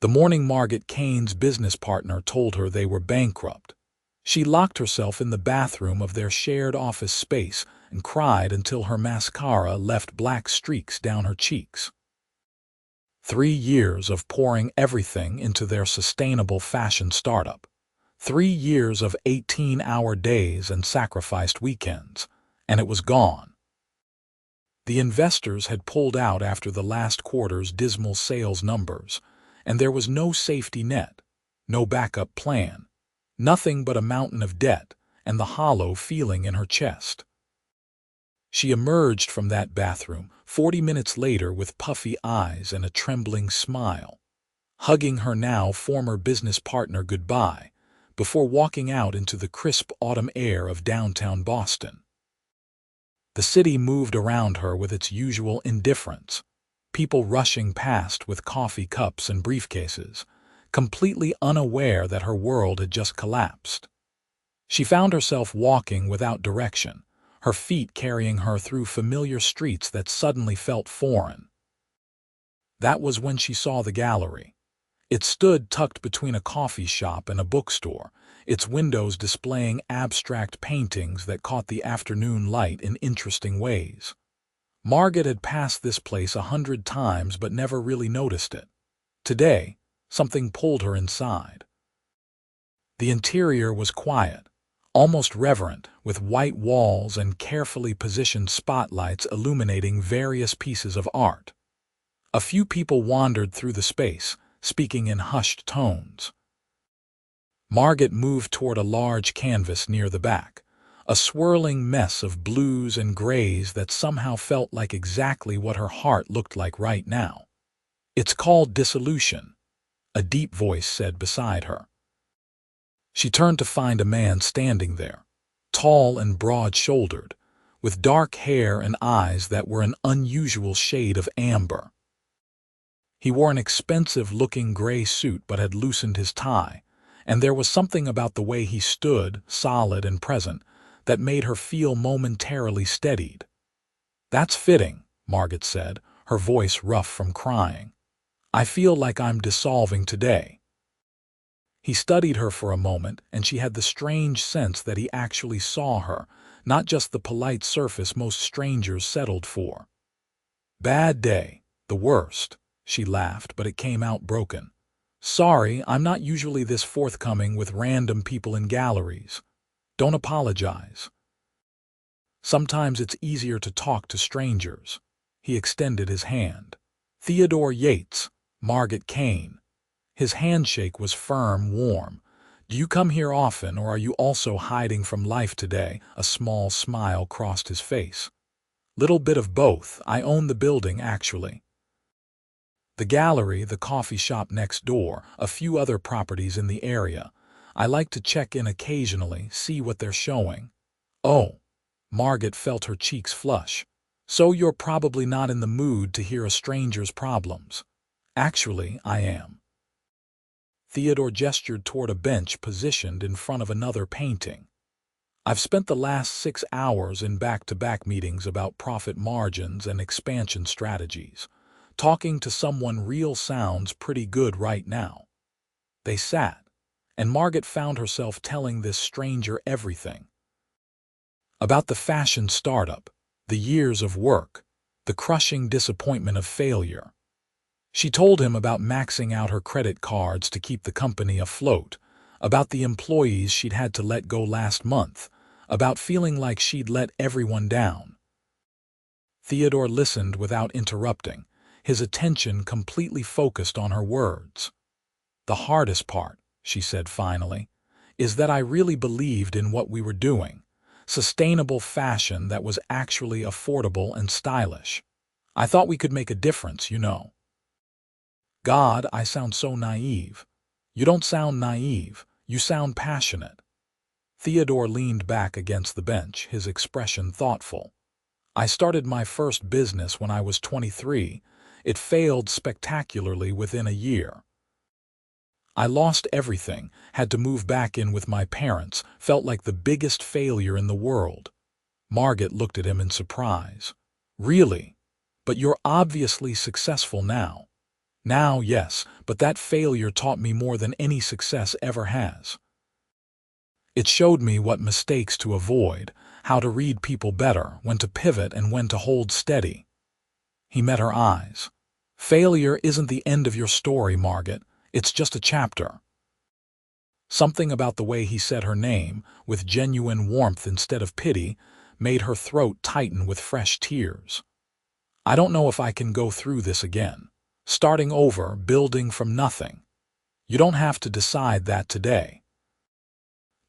The morning Margot Kane's business partner told her they were bankrupt. She locked herself in the bathroom of their shared office space and cried until her mascara left black streaks down her cheeks. 3 years of pouring everything into their sustainable fashion startup. 3 years of 18-hour days and sacrificed weekends, and it was gone. The investors had pulled out after the last quarter's dismal sales numbers, and there was no safety net, no backup plan, nothing but a mountain of debt and the hollow feeling in her chest. She emerged from that bathroom 40 minutes later with puffy eyes and a trembling smile, hugging her now former business partner goodbye before walking out into the crisp autumn air of downtown Boston. The city moved around her with its usual indifference, people rushing past with coffee cups and briefcases, completely unaware that her world had just collapsed. She found herself walking without direction, her feet carrying her through familiar streets that suddenly felt foreign. That was when she saw the gallery. It stood tucked between a coffee shop and a bookstore, its windows displaying abstract paintings that caught the afternoon light in interesting ways. Margot had passed this place 100 times but never really noticed it. Today, something pulled her inside. The interior was quiet, almost reverent, with white walls and carefully positioned spotlights illuminating various pieces of art. A few people wandered through the space, speaking in hushed tones. Margot moved toward a large canvas near the back, a swirling mess of blues and grays that somehow felt like exactly what her heart looked like right now. "It's called dissolution," a deep voice said beside her. She turned to find a man standing there, tall and broad-shouldered, with dark hair and eyes that were an unusual shade of amber. He wore an expensive-looking gray suit but had loosened his tie, and there was something about the way he stood, solid and present, that made her feel momentarily steadied. "That's fitting," Margot said, her voice rough from crying. "I feel like I'm dissolving today." He studied her for a moment, and she had the strange sense that he actually saw her, not just the polite surface most strangers settled for. "Bad day, the worst," she laughed, but it came out broken. "Sorry, I'm not usually this forthcoming with random people in galleries. Don't apologize. Sometimes it's easier to talk to strangers." He extended his hand. "Theodore Yates, Margot Kane." His handshake was firm, warm. "Do you come here often, or are you also hiding from life today?" A small smile crossed his face. "Little bit of both. I own the building, actually. The gallery, the coffee shop next door, a few other properties in the area. I like to check in occasionally, see what they're showing." "Oh." Margot felt her cheeks flush. "So you're probably not in the mood to hear a stranger's problems." "Actually, I am." Theodore gestured toward a bench positioned in front of another painting. "I've spent the last 6 hours in back-to-back meetings about profit margins and expansion strategies. Talking to someone real sounds pretty good right now." They sat, and Margot found herself telling this stranger everything. About the fashion startup, the years of work, the crushing disappointment of failure. She told him about maxing out her credit cards to keep the company afloat, about the employees she'd had to let go last month, about feeling like she'd let everyone down. Theodore listened without interrupting, his attention completely focused on her words. "The hardest part," she said finally, "is that I really believed in what we were doing. Sustainable fashion that was actually affordable and stylish. I thought we could make a difference, you know." "God, I sound so naive." "You don't sound naive, you sound passionate." Theodore leaned back against the bench, his expression thoughtful. "I started my first business when I was 23. It failed spectacularly within a year. I lost everything, had to move back in with my parents, felt like the biggest failure in the world." Margot looked at him in surprise. "Really? But you're obviously successful now." Now, yes, but that failure taught me more than any success ever has. It showed me what mistakes to avoid, how to read people better, when to pivot and when to hold steady. He met her eyes. Failure isn't the end of your story, Margot. It's just a chapter. Something about the way he said her name, with genuine warmth instead of pity, made her throat tighten with fresh tears. I don't know if I can go through this again. Starting over, building from nothing. You don't have to decide that today.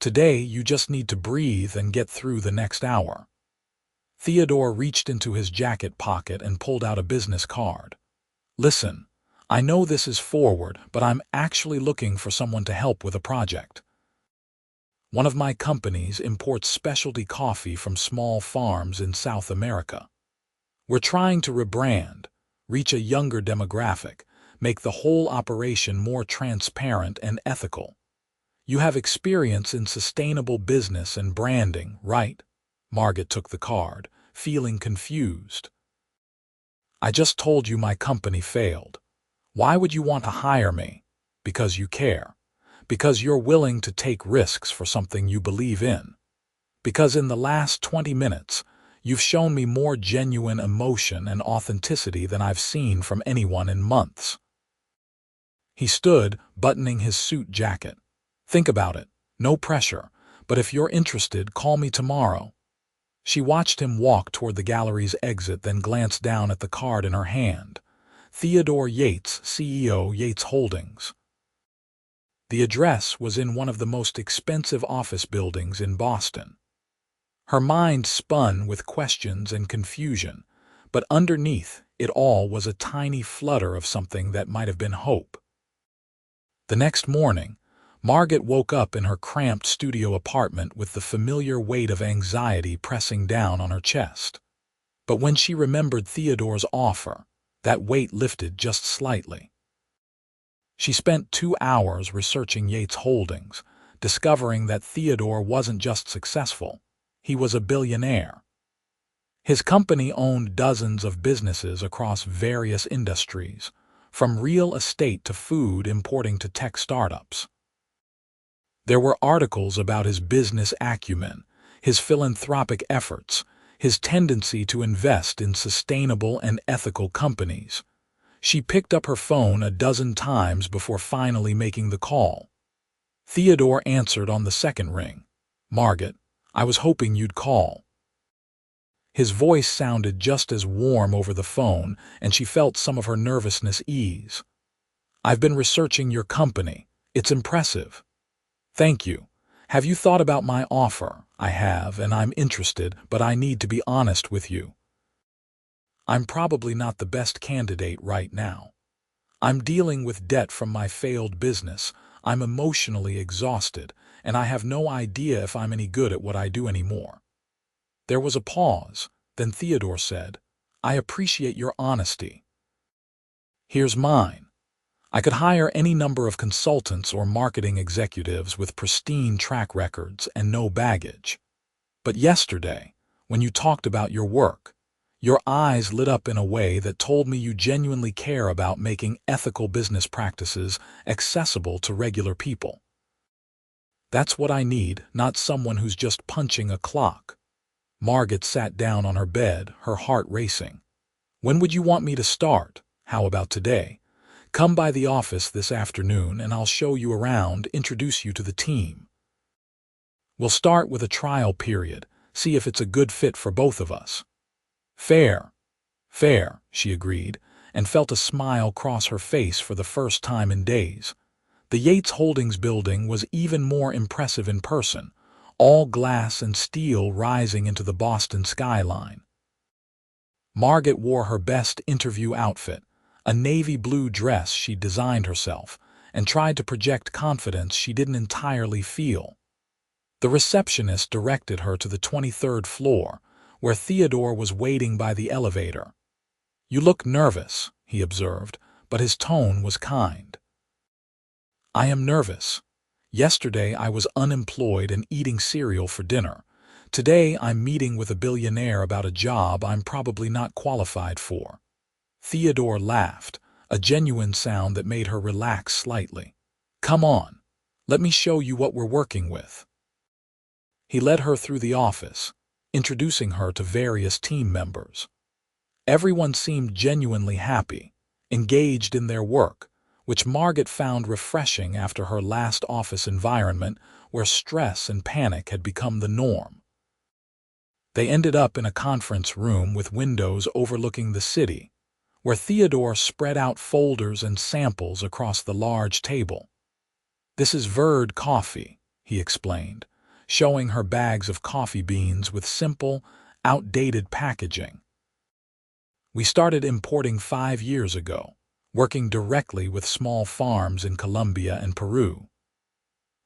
Today, you just need to breathe and get through the next hour. Theodore reached into his jacket pocket and pulled out a business card. Listen, I know this is forward, but I'm actually looking for someone to help with a project. One of my companies imports specialty coffee from small farms in South America. We're trying to rebrand, reach a younger demographic, make the whole operation more transparent and ethical. You have experience in sustainable business and branding, right? Margot took the card, feeling confused. I just told you my company failed. Why would you want to hire me? Because you care. Because you're willing to take risks for something you believe in. Because in the last 20 minutes, you've shown me more genuine emotion and authenticity than I've seen from anyone in months. He stood, buttoning his suit jacket. Think about it. No pressure. But if you're interested, call me tomorrow. She watched him walk toward the gallery's exit, then glanced down at the card in her hand. Theodore Yates, CEO, Yates Holdings. The address was in one of the most expensive office buildings in Boston. Her mind spun with questions and confusion, but underneath it all was a tiny flutter of something that might have been hope. The next morning, Margot woke up in her cramped studio apartment with the familiar weight of anxiety pressing down on her chest. But when she remembered Theodore's offer, that weight lifted just slightly. She spent 2 hours researching Yates Holdings, discovering that Theodore wasn't just successful, he was a billionaire. His company owned dozens of businesses across various industries, from real estate to food importing to tech startups. There were articles about his business acumen, his philanthropic efforts, his tendency to invest in sustainable and ethical companies. She picked up her phone a dozen times before finally making the call. Theodore answered on the second ring. Margot, I was hoping you'd call. His voice sounded just as warm over the phone, and she felt some of her nervousness ease. I've been researching your company. It's impressive. Thank you. Have you thought about my offer? I have, and I'm interested, but I need to be honest with you. I'm probably not the best candidate right now. I'm dealing with debt from my failed business, I'm emotionally exhausted, and I have no idea if I'm any good at what I do anymore. There was a pause, then Theodore said, I appreciate your honesty. Here's mine. I could hire any number of consultants or marketing executives with pristine track records and no baggage. But yesterday, when you talked about your work, your eyes lit up in a way that told me you genuinely care about making ethical business practices accessible to regular people. That's what I need, not someone who's just punching a clock. Margot sat down on her bed, her heart racing. When would you want me to start? How about today? Come by the office this afternoon and I'll show you around, introduce you to the team. We'll start with a trial period, see if it's a good fit for both of us. Fair, she agreed, and felt a smile cross her face for the first time in days. The Yates Holdings building was even more impressive in person, all glass and steel rising into the Boston skyline. Margot wore her best interview outfit, a navy blue dress she'd designed herself, and tried to project confidence she didn't entirely feel. The receptionist directed her to the 23rd floor, where Theodore was waiting by the elevator. You look nervous, he observed, but his tone was kind. I am nervous. Yesterday I was unemployed and eating cereal for dinner. Today I'm meeting with a billionaire about a job I'm probably not qualified for. Theodore laughed, a genuine sound that made her relax slightly. "Come on, let me show you what we're working with." He led her through the office, introducing her to various team members. Everyone seemed genuinely happy, engaged in their work, which Margot found refreshing after her last office environment where stress and panic had become the norm. They ended up in a conference room with windows overlooking the city, where Theodore spread out folders and samples across the large table. "This is Verd coffee," he explained, showing her bags of coffee beans with simple, outdated packaging. "We started importing 5 years ago, working directly with small farms in Colombia and Peru.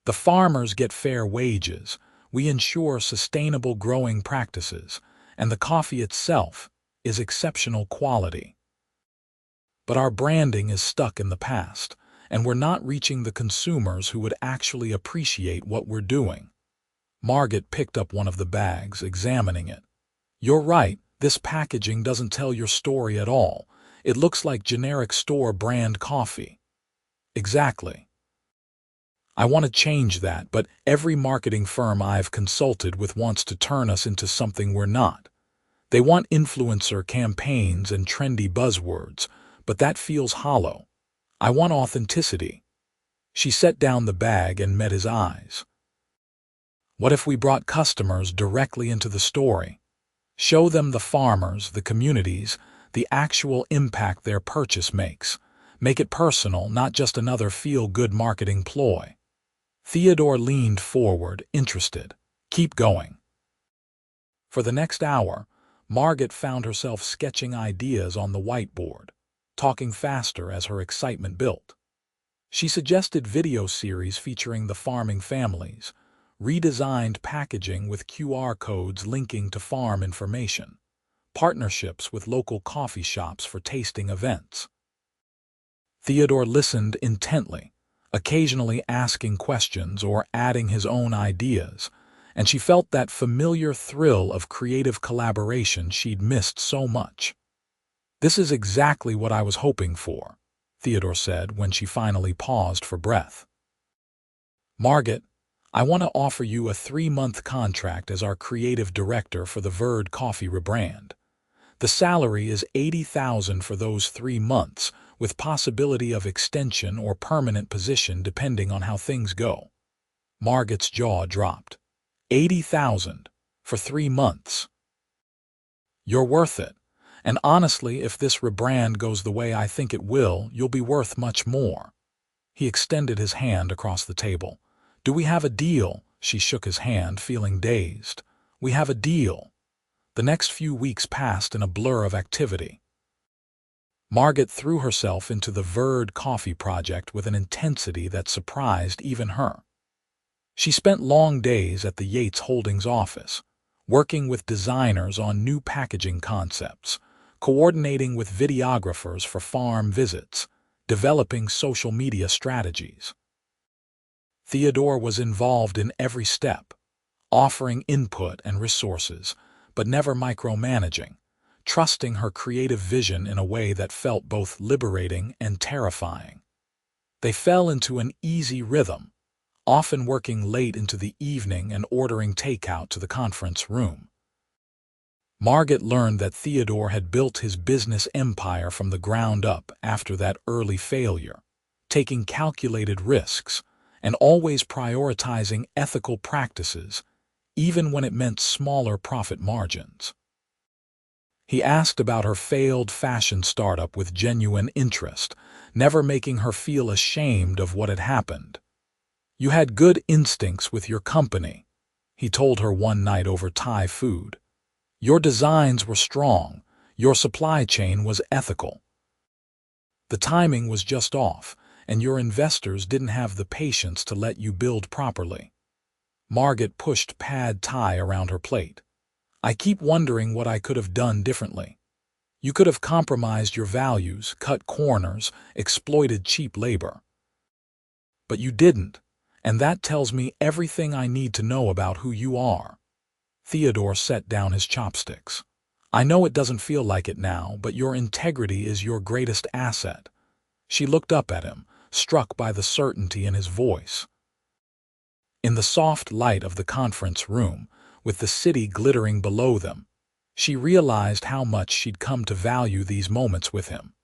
The farmers get fair wages, we ensure sustainable growing practices, and the coffee itself is exceptional quality. But our branding is stuck in the past, and we're not reaching the consumers who would actually appreciate what we're doing." Margot picked up one of the bags, examining it. "You're right, this packaging doesn't tell your story at all. It looks like generic store brand coffee." "Exactly. I want to change that, but every marketing firm I've consulted with wants to turn us into something we're not. They want influencer campaigns and trendy buzzwords, but that feels hollow. I want authenticity." She set down the bag and met his eyes. "What if we brought customers directly into the story? Show them the farmers, the communities, the actual impact their purchase makes. Make it personal, not just another feel-good marketing ploy." Theodore leaned forward, interested. "Keep going." For the next hour, Margot found herself sketching ideas on the whiteboard, talking faster as her excitement built. She suggested video series featuring the farming families, redesigned packaging with QR codes linking to farm information, partnerships with local coffee shops for tasting events. Theodore listened intently, occasionally asking questions or adding his own ideas, and she felt that familiar thrill of creative collaboration she'd missed so much. "This is exactly what I was hoping for," Theodore said when she finally paused for breath. "Margot, I want to offer you a 3-month contract as our creative director for the Verd Coffee rebrand. The salary is $80,000 for those 3 months, with possibility of extension or permanent position depending on how things go." Margot's jaw dropped. $80,000 for 3 months. "You're worth it. And honestly, if this rebrand goes the way I think it will, you'll be worth much more." He extended his hand across the table. "Do we have a deal?" She shook his hand, feeling dazed. "We have a deal." The next few weeks passed in a blur of activity. Margot threw herself into the Verd Coffee project with an intensity that surprised even her. She spent long days at the Yates Holdings office, working with designers on new packaging concepts, coordinating with videographers for farm visits, developing social media strategies. Theodore was involved in every step, offering input and resources, but never micromanaging, trusting her creative vision in a way that felt both liberating and terrifying. They fell into an easy rhythm, often working late into the evening and ordering takeout to the conference room. Margot learned that Theodore had built his business empire from the ground up after that early failure, taking calculated risks and always prioritizing ethical practices, even when it meant smaller profit margins. He asked about her failed fashion startup with genuine interest, never making her feel ashamed of what had happened. "You had good instincts with your company," he told her one night over Thai food. "Your designs were strong, your supply chain was ethical. The timing was just off, and your investors didn't have the patience to let you build properly." Margot pushed pad thai around her plate. "I keep wondering what I could have done differently. You could have compromised your values, cut corners, exploited cheap labor. But you didn't, and that tells me everything I need to know about who you are." Theodore set down his chopsticks. "I know it doesn't feel like it now, but your integrity is your greatest asset. She looked up at him, struck by the certainty in his voice. In the soft light of the conference room, with the city glittering below them, she realized how much she'd come to value these moments with him.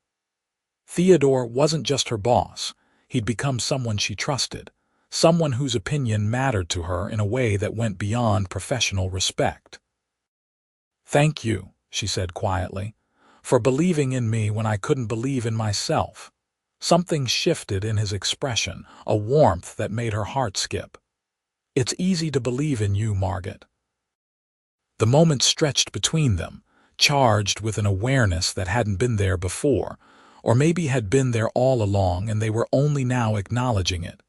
Theodore wasn't just her boss. He'd become someone she trusted, someone whose opinion mattered to her in a way that went beyond professional respect. "Thank you," she said quietly, "for believing in me when I couldn't believe in myself." Something shifted in his expression, a warmth that made her heart skip. "It's easy to believe in you, Margot." The moment stretched between them, charged with an awareness that hadn't been there before, or maybe had been there all along and they were only now acknowledging it.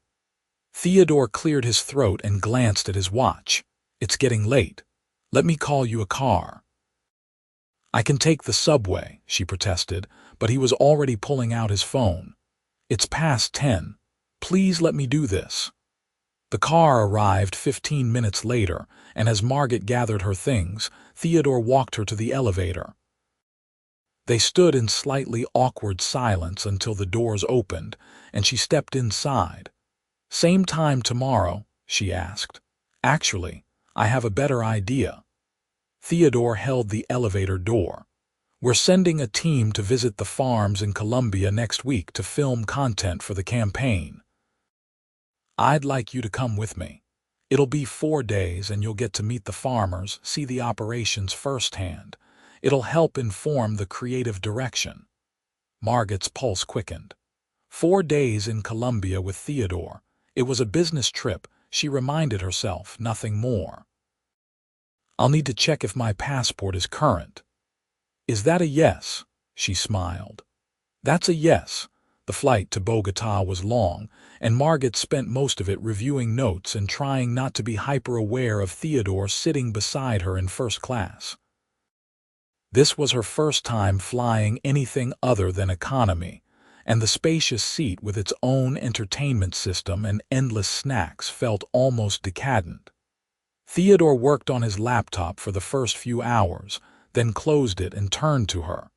Theodore cleared his throat and glanced at his watch. "It's getting late. Let me call you a car." "I can take the subway," she protested, but he was already pulling out his phone. "It's past 10. Please let me do this." The car arrived 15 minutes later, and as Margot gathered her things, Theodore walked her to the elevator. They stood in slightly awkward silence until the doors opened, and she stepped inside. "Same time tomorrow?" she asked. "Actually, I have a better idea." Theodore held the elevator door. "We're sending a team to visit the farms in Colombia next week to film content for the campaign. I'd like you to come with me. It'll be 4 days and you'll get to meet the farmers, see the operations firsthand. It'll help inform the creative direction." Margot's pulse quickened. 4 days in Colombia with Theodore. It was a business trip, she reminded herself, nothing more. "I'll need to check if my passport is current." "Is that a yes?" she smiled. "That's a yes." The flight to Bogotá was long, and Margot spent most of it reviewing notes and trying not to be hyper-aware of Theodore sitting beside her in first class. This was her first time flying anything other than economy, and the spacious seat with its own entertainment system and endless snacks felt almost decadent. Theodore worked on his laptop for the first few hours, then closed it and turned to her.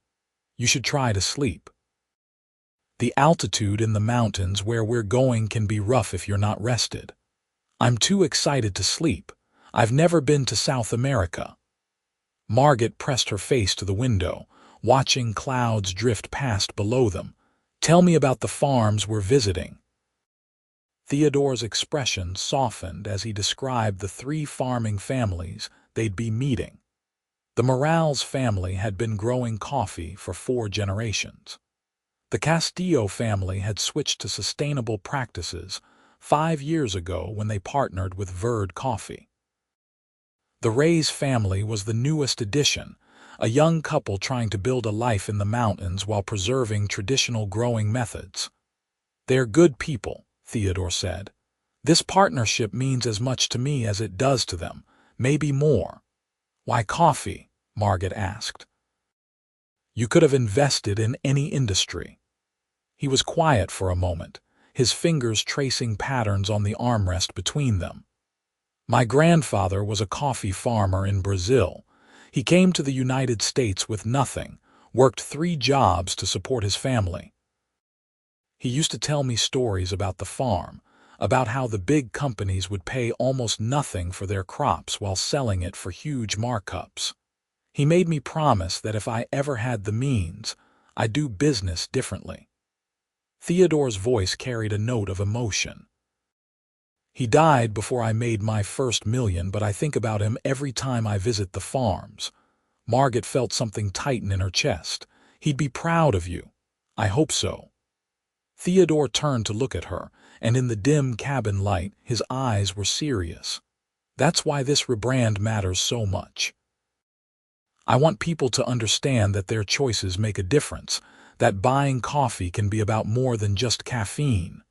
"You should try to sleep. The altitude in the mountains where we're going can be rough if you're not rested." "I'm too excited to sleep. I've never been to South America." Margot pressed her face to the window, watching clouds drift past below them. "Tell me about the farms we're visiting." Theodore's expression softened as he described the 3 farming families they'd be meeting. The Morales family had been growing coffee for 4 generations. The Castillo family had switched to sustainable practices 5 years ago when they partnered with Verd Coffee. The Reyes family was the newest addition, a young couple trying to build a life in the mountains while preserving traditional growing methods. "They're good people," Theodore said. "This partnership means as much to me as it does to them, maybe more." "Why coffee?" Margot asked. "You could have invested in any industry." He was quiet for a moment, his fingers tracing patterns on the armrest between them. "My grandfather was a coffee farmer in Brazil. He came to the United States with nothing, worked 3 jobs to support his family. He used to tell me stories about the farm, about how the big companies would pay almost nothing for their crops while selling it for huge markups. He made me promise that if I ever had the means, I'd do business differently." Theodore's voice carried a note of emotion. "He died before I made my first million, but I think about him every time I visit the farms." Margot felt something tighten in her chest. "He'd be proud of you." "I hope so." Theodore turned to look at her, and in the dim cabin light, his eyes were serious. "That's why this rebrand matters so much. I want people to understand that their choices make a difference, that buying coffee can be about more than just caffeine."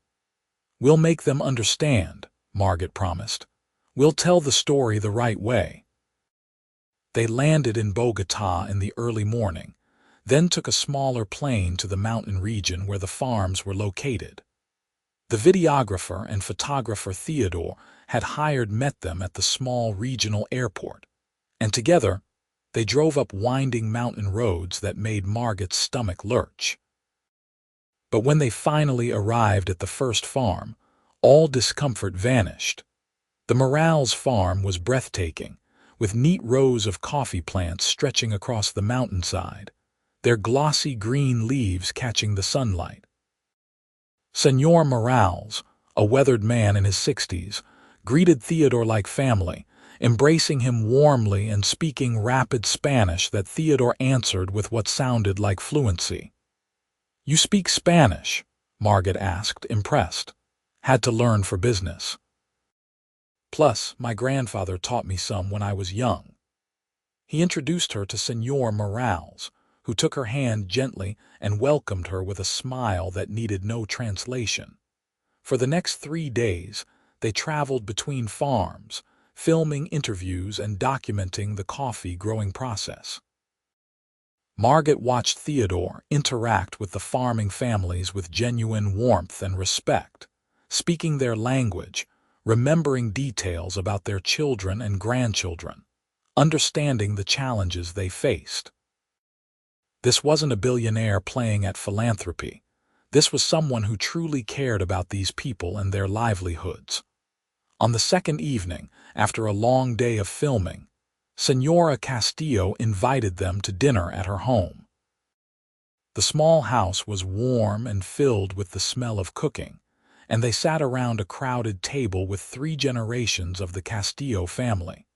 "We'll make them understand," Margot promised. "We'll tell the story the right way." They landed in Bogotá in the early morning, then took a smaller plane to the mountain region where the farms were located. The videographer and photographer Theodore had hired met them at the small regional airport, and together they drove up winding mountain roads that made Margot's stomach lurch. But when they finally arrived at the first farm, all discomfort vanished. The Morales farm was breathtaking, with neat rows of coffee plants stretching across the mountainside, their glossy green leaves catching the sunlight. Senor Morales, a weathered man in his 60s, greeted Theodore like family, embracing him warmly and speaking rapid Spanish that Theodore answered with what sounded like fluency. "You speak Spanish?" Margot asked, impressed. "Had to learn for business. Plus, my grandfather taught me some when I was young." He introduced her to Senor Morales, who took her hand gently and welcomed her with a smile that needed no translation. For the next 3 days, they traveled between farms, filming interviews and documenting the coffee growing process. Margot watched Theodore interact with the farming families with genuine warmth and respect, speaking their language, remembering details about their children and grandchildren, understanding the challenges they faced. This wasn't a billionaire playing at philanthropy. This was someone who truly cared about these people and their livelihoods. On the second evening, after a long day of filming, Senora Castillo invited them to dinner at her home. The small house was warm and filled with the smell of cooking, and they sat around a crowded table with 3 generations of the Castillo family.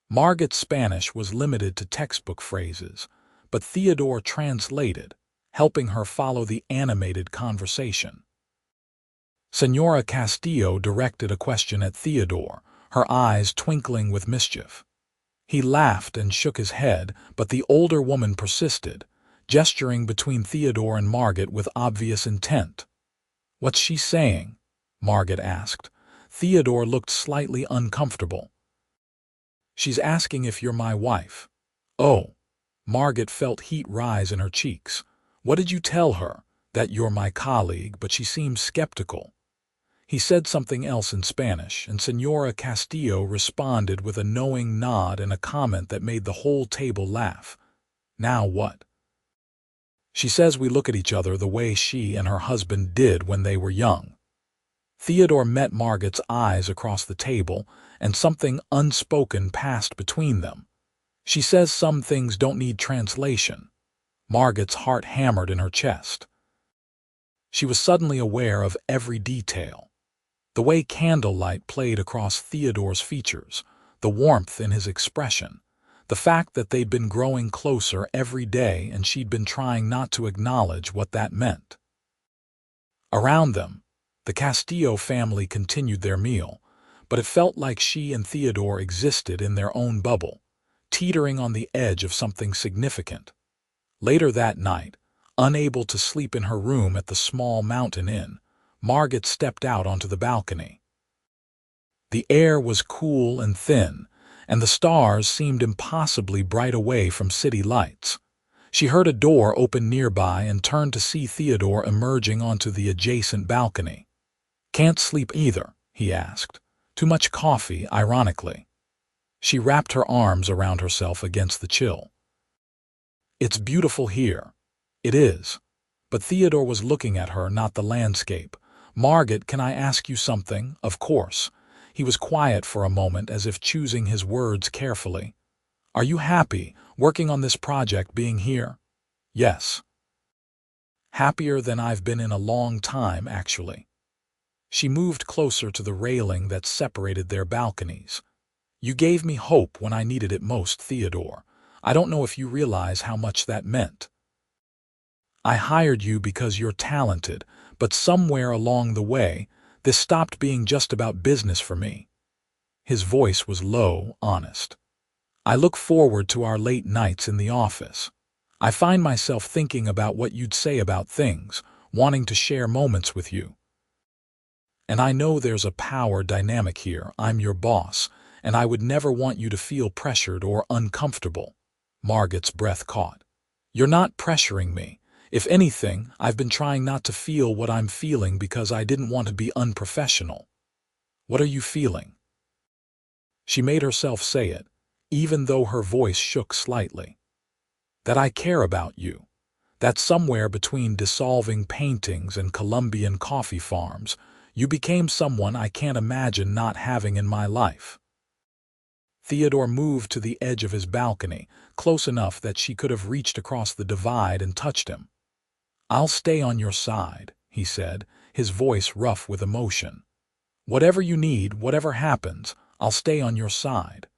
Margot's Spanish was limited to textbook phrases, but Theodore translated, helping her follow the animated conversation. Senora Castillo directed a question at Theodore, her eyes twinkling with mischief. He laughed and shook his head, but the older woman persisted, gesturing between Theodore and Margot with obvious intent. "What's she saying?" Margot asked. Theodore looked slightly uncomfortable. "She's asking if you're my wife." "Oh." Margot felt heat rise in her cheeks. "What did you tell her?" "That you're my colleague," but she seemed skeptical. He said something else in Spanish, and Senora Castillo responded with a knowing nod and a comment that made the whole table laugh. "Now what?" "She says we look at each other the way she and her husband did when they were young." Theodore met Margot's eyes across the table, and something unspoken passed between them. "She says some things don't need translation." Margot's heart hammered in her chest. She was suddenly aware of every detail. The way candlelight played across Theodore's features, the warmth in his expression, the fact that they'd been growing closer every day and she'd been trying not to acknowledge what that meant. Around them, the Castillo family continued their meal, but it felt like she and Theodore existed in their own bubble, teetering on the edge of something significant. Later that night, unable to sleep in her room at the small mountain inn, Margot stepped out onto the balcony. The air was cool and thin, and the stars seemed impossibly bright away from city lights. She heard a door open nearby and turned to see Theodore emerging onto the adjacent balcony. "Can't sleep either?" he asked. "Too much coffee," ironically. She wrapped her arms around herself against the chill. "It's beautiful here." "It is." But Theodore was looking at her, not the landscape. "Margot, can I ask you something?" "Of course." He was quiet for a moment, as if choosing his words carefully. "Are you happy, working on this project, being here?" "Yes." "Happier than I've been in a long time, actually." She moved closer to the railing that separated their balconies. "You gave me hope when I needed it most, Theodore. I don't know if you realize how much that meant. I hired you because you're talented, but somewhere along the way, this stopped being just about business for me." His voice was low, honest. "I look forward to our late nights in the office. I find myself thinking about what you'd say about things, wanting to share moments with you. And I know there's a power dynamic here. I'm your boss, and I would never want you to feel pressured or uncomfortable." Margot's breath caught. "You're not pressuring me. If anything, I've been trying not to feel what I'm feeling because I didn't want to be unprofessional." "What are you feeling?" She made herself say it, even though her voice shook slightly. "That I care about you. That somewhere between dissolving paintings and Colombian coffee farms, you became someone I can't imagine not having in my life. Theodore moved to the edge of his balcony, close enough that she could have reached across the divide and touched him. "I'll stay on your side," he said, his voice rough with emotion. "Whatever you need, whatever happens, I'll stay on your side."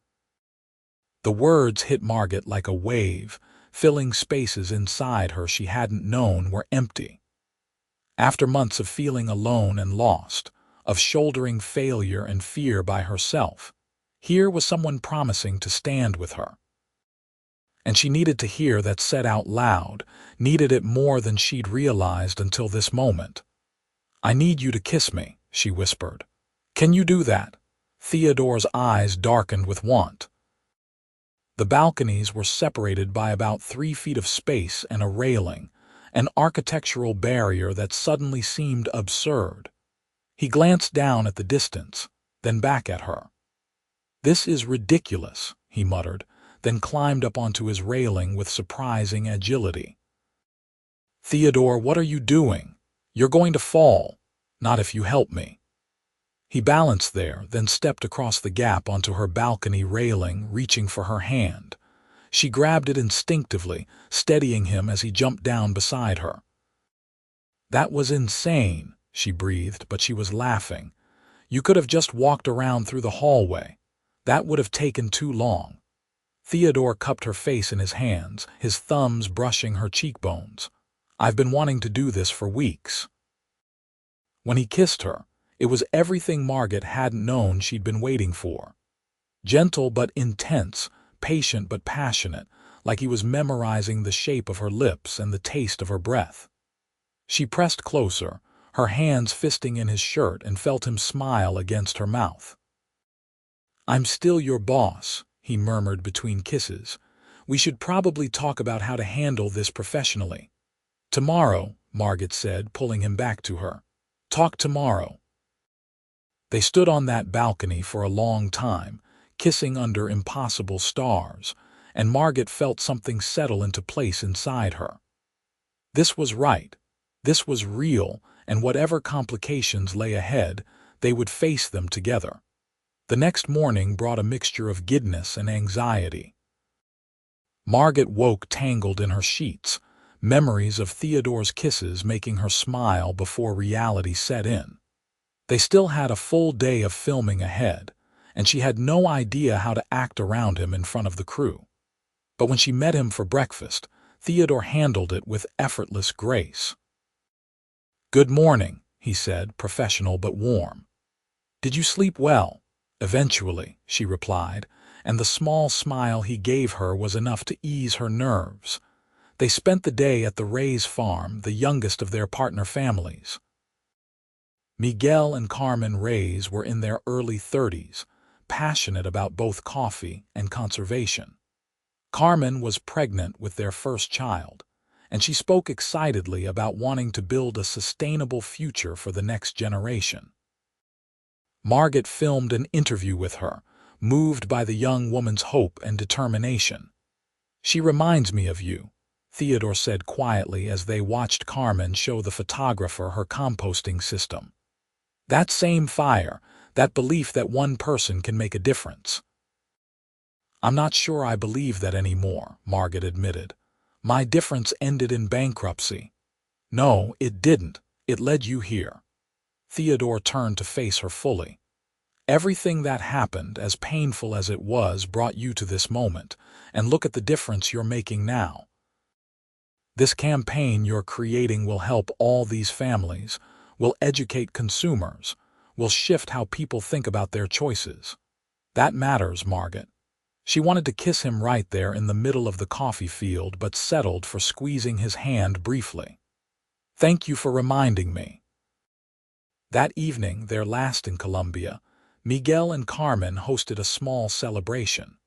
The words hit Margot like a wave, filling spaces inside her she hadn't known were empty. After months of feeling alone and lost, of shouldering failure and fear by herself, here was someone promising to stand with her. And she needed to hear that said out loud, needed it more than she'd realized until this moment. "I need you to kiss me," she whispered. "Can you do that?" Theodore's eyes darkened with want. The balconies were separated by about 3 feet of space and a railing, an architectural barrier that suddenly seemed absurd. He glanced down at the distance, then back at her. "This is ridiculous," he muttered, then climbed up onto his railing with surprising agility. "Theodore, what are you doing? You're going to fall. Not if you help me." He balanced there, then stepped across the gap onto her balcony railing, reaching for her hand. She grabbed it instinctively, steadying him as he jumped down beside her. "That was insane," she breathed, but she was laughing. "You could have just walked around through the hallway. That would have taken too long." Theodore cupped her face in his hands, his thumbs brushing her cheekbones. "I've been wanting to do this for weeks." When he kissed her, it was everything Margot hadn't known she'd been waiting for. Gentle but intense, patient but passionate, like he was memorizing the shape of her lips and the taste of her breath. She pressed closer, her hands fisting in his shirt, and felt him smile against her mouth. "I'm still your boss," he murmured between kisses. "We should probably talk about how to handle this professionally." "Tomorrow," Margot said, pulling him back to her. "Talk tomorrow." They stood on that balcony for a long time, kissing under impossible stars, and Margot felt something settle into place inside her. This was right. This was real, and whatever complications lay ahead, they would face them together. The next morning brought a mixture of giddiness and anxiety. Margot woke tangled in her sheets, memories of Theodore's kisses making her smile before reality set in. They still had a full day of filming ahead, and she had no idea how to act around him in front of the crew. But when she met him for breakfast, Theodore handled it with effortless grace. "Good morning," he said, professional but warm. "Did you sleep well?" "Eventually," she replied, and the small smile he gave her was enough to ease her nerves. They spent the day at the Reyes farm, the youngest of their partner families. Miguel and Carmen Reyes were in their early 30s, passionate about both coffee and conservation. Carmen was pregnant with their first child, and she spoke excitedly about wanting to build a sustainable future for the next generation. Margot filmed an interview with her, moved by the young woman's hope and determination. "She reminds me of you," Theodore said quietly as they watched Carmen show the photographer her composting system. "That same fire, that belief that one person can make a difference." "I'm not sure I believe that anymore," Margot admitted. "My difference ended in bankruptcy." "No, it didn't. It led you here." Theodore turned to face her fully. "Everything that happened, as painful as it was, brought you to this moment, and look at the difference you're making now. This campaign you're creating will help all these families, will educate consumers, will shift how people think about their choices. That matters, Margot." She wanted to kiss him right there in the middle of the coffee field, but settled for squeezing his hand briefly. "Thank you for reminding me." That evening, their last in Colombia, Miguel and Carmen hosted a small celebration.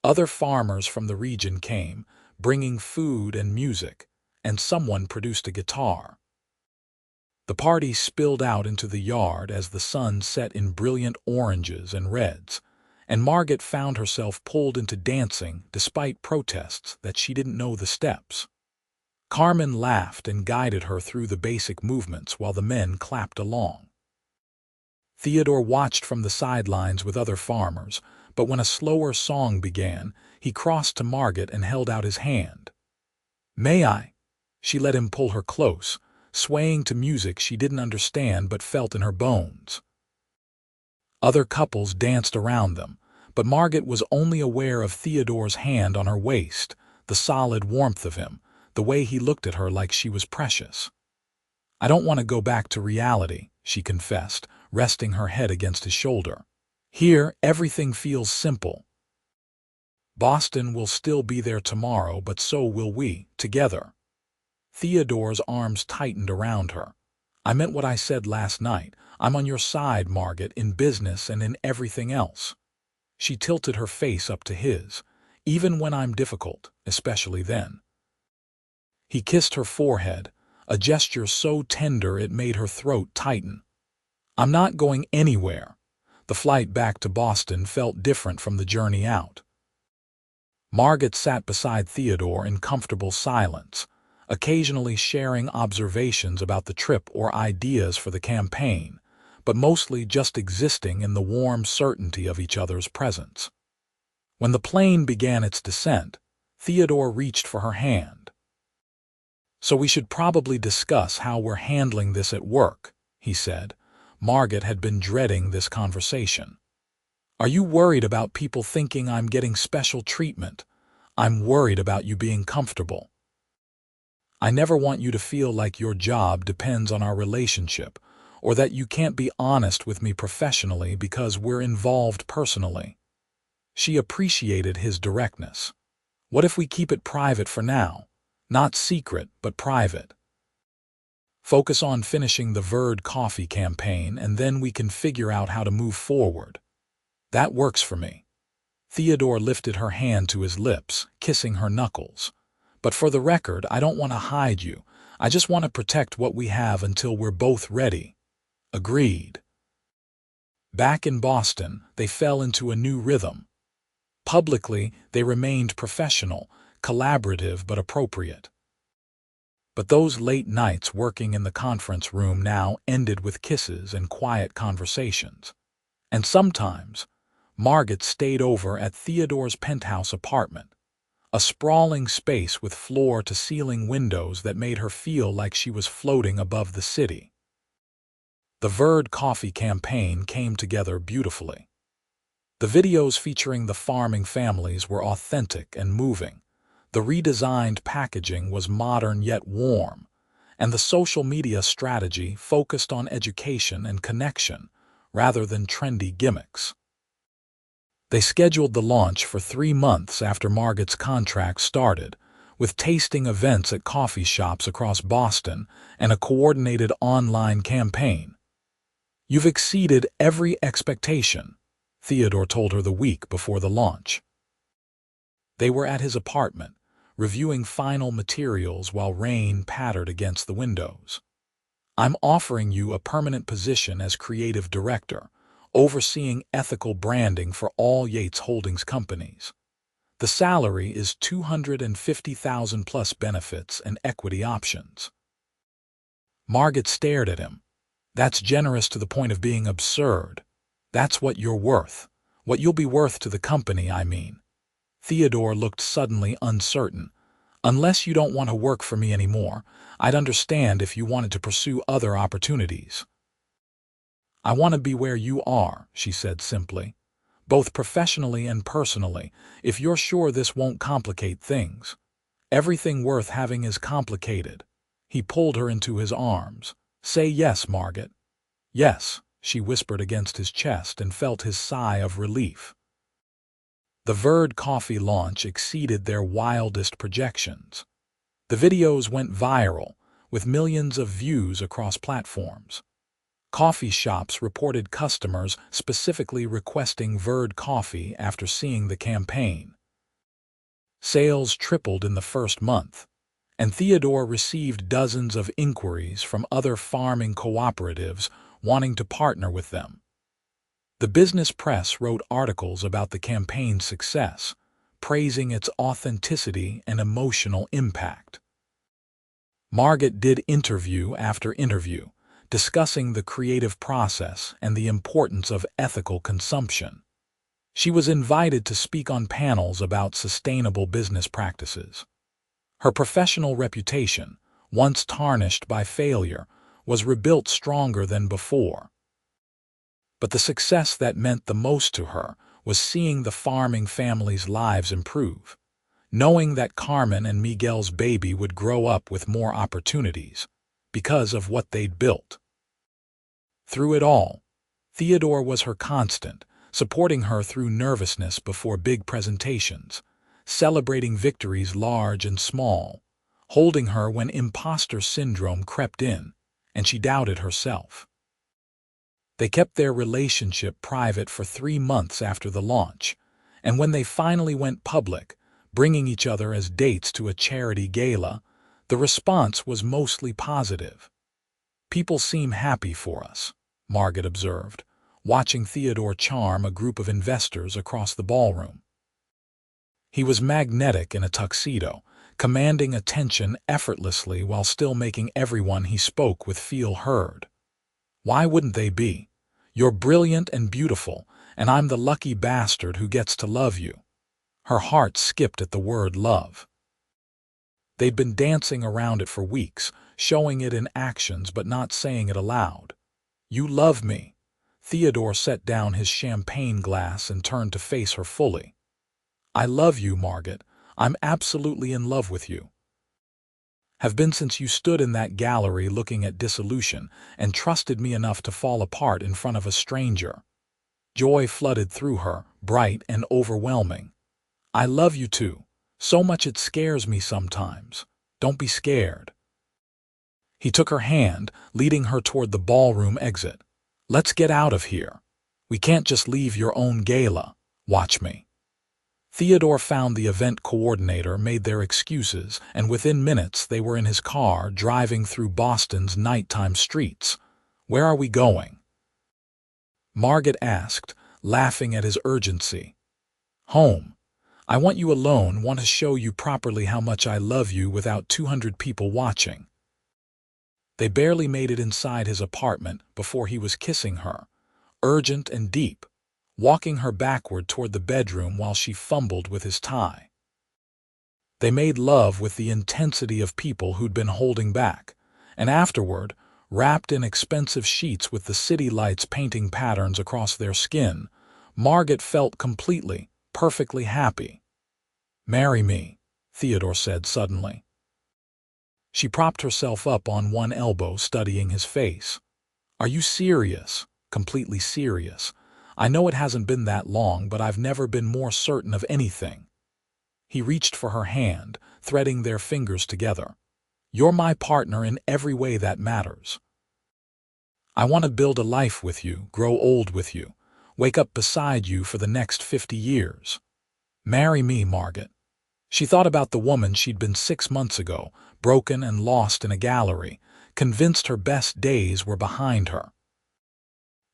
Other farmers from the region came, bringing food and music, and someone produced a guitar. The party spilled out into the yard as the sun set in brilliant oranges and reds, and Margot found herself pulled into dancing despite protests that she didn't know the steps. Carmen laughed and guided her through the basic movements while the men clapped along. Theodore watched from the sidelines with other farmers, but when a slower song began, he crossed to Margot and held out his hand. "May I?" She let him pull her close, swaying to music she didn't understand but felt in her bones. Other couples danced around them, but Margot was only aware of Theodore's hand on her waist, the solid warmth of him, the way he looked at her like she was precious. "I don't want to go back to reality," she confessed, resting her head against his shoulder. "Here, everything feels simple. Boston will still be there tomorrow, but so will we, together." Theodore's arms tightened around her. "I meant what I said last night. I'm on your side, Margot, in business and in everything else." She tilted her face up to his. "Even when I'm difficult, especially then." He kissed her forehead, a gesture so tender it made her throat tighten. "I'm not going anywhere." The flight back to Boston felt different from the journey out. Margot sat beside Theodore in comfortable silence, occasionally sharing observations about the trip or ideas for the campaign, but mostly just existing in the warm certainty of each other's presence. When the plane began its descent, Theodore reached for her hand. "So we should probably discuss how we're handling this at work," he said. Margot had been dreading this conversation. "Are you worried about people thinking I'm getting special treatment? I'm worried about you being comfortable. I never want you to feel like your job depends on our relationship, or that you can't be honest with me professionally because we're involved personally." She appreciated his directness. "What if we keep it private for now? Not secret, but private. Focus on finishing the Verd coffee campaign, and then we can figure out how to move forward." "That works for me." Theodore lifted her hand to his lips, kissing her knuckles. "But for the record, I don't want to hide you. I just want to protect what we have until we're both ready." "Agreed." Back in Boston, they fell into a new rhythm. Publicly, they remained professional, collaborative but appropriate. But those late nights working in the conference room now ended with kisses and quiet conversations. And sometimes, Margot stayed over at Theodore's penthouse apartment, a sprawling space with floor-to-ceiling windows that made her feel like she was floating above the city. The Verd coffee campaign came together beautifully. The videos featuring the farming families were authentic and moving. The redesigned packaging was modern yet warm, and the social media strategy focused on education and connection rather than trendy gimmicks. They scheduled the launch for 3 months after Margot's contract started, with tasting events at coffee shops across Boston and a coordinated online campaign. "You've exceeded every expectation," Theodore told her the week before the launch. They were at his apartment, reviewing final materials while rain pattered against the windows. "I'm offering you a permanent position as creative director, overseeing ethical branding for all Yates Holdings companies. The salary is $250,000 plus benefits and equity options." Margot stared at him. "That's generous to the point of being absurd. That's what you're worth. What you'll be worth to the company, I mean." Theodore looked suddenly uncertain. "Unless you don't want to work for me anymore, I'd understand if you wanted to pursue other opportunities." "I want to be where you are," she said simply. "Both professionally and personally, if you're sure this won't complicate things." "Everything worth having is complicated." He pulled her into his arms. "Say yes, Margot." "Yes," she whispered against his chest and felt his sigh of relief. The Verd coffee launch exceeded their wildest projections. The videos went viral, with millions of views across platforms. Coffee shops reported customers specifically requesting Verd coffee after seeing the campaign. Sales tripled in the first month, and Theodore received dozens of inquiries from other farming cooperatives wanting to partner with them. The business press wrote articles about the campaign's success, praising its authenticity and emotional impact. Margot did interview after interview, discussing the creative process and the importance of ethical consumption. She was invited to speak on panels about sustainable business practices. Her professional reputation, once tarnished by failure, was rebuilt stronger than before. But the success that meant the most to her was seeing the farming family's lives improve, knowing that Carmen and Miguel's baby would grow up with more opportunities because of what they'd built. Through it all, Theodore was her constant, supporting her through nervousness before big presentations, celebrating victories large and small, holding her when imposter syndrome crept in and she doubted herself. They kept their relationship private for 3 months after the launch, and when they finally went public, bringing each other as dates to a charity gala, the response was mostly positive. "People seem happy for us," Margot observed, watching Theodore charm a group of investors across the ballroom. He was magnetic in a tuxedo, commanding attention effortlessly while still making everyone he spoke with feel heard. Why wouldn't they be? You're brilliant and beautiful, and I'm the lucky bastard who gets to love you. Her heart skipped at the word love. They'd been dancing around it for weeks, showing it in actions but not saying it aloud. "You love me." Theodore set down his champagne glass and turned to face her fully. "I love you, Margot. I'm absolutely in love with you. Have been since you stood in that gallery looking at dissolution and trusted me enough to fall apart in front of a stranger." Joy flooded through her, bright and overwhelming. "I love you too. So much it scares me sometimes. Don't be scared." He took her hand, leading her toward the ballroom exit. "Let's get out of here. We can't just leave your own gala. Watch me." Theodore found the event coordinator, made their excuses, and within minutes they were in his car driving through Boston's nighttime streets. "Where are we going?" Margot asked, laughing at his urgency. "Home. I want you alone, want to show you properly how much I love you without 200 people watching." They barely made it inside his apartment before he was kissing her, urgent and deep, walking her backward toward the bedroom while she fumbled with his tie. They made love with the intensity of people who'd been holding back, and afterward, wrapped in expensive sheets with the city lights painting patterns across their skin, Margot felt completely, perfectly happy. "Marry me," Theodore said suddenly. She propped herself up on one elbow, studying his face. "Are you serious?" "Completely serious. I know it hasn't been that long, but I've never been more certain of anything." He reached for her hand, threading their fingers together. "You're my partner in every way that matters. I want to build a life with you, grow old with you, wake up beside you for the next 50 years. Marry me, Margot." She thought about the woman she'd been 6 months ago, broken and lost in a gallery, convinced her best days were behind her.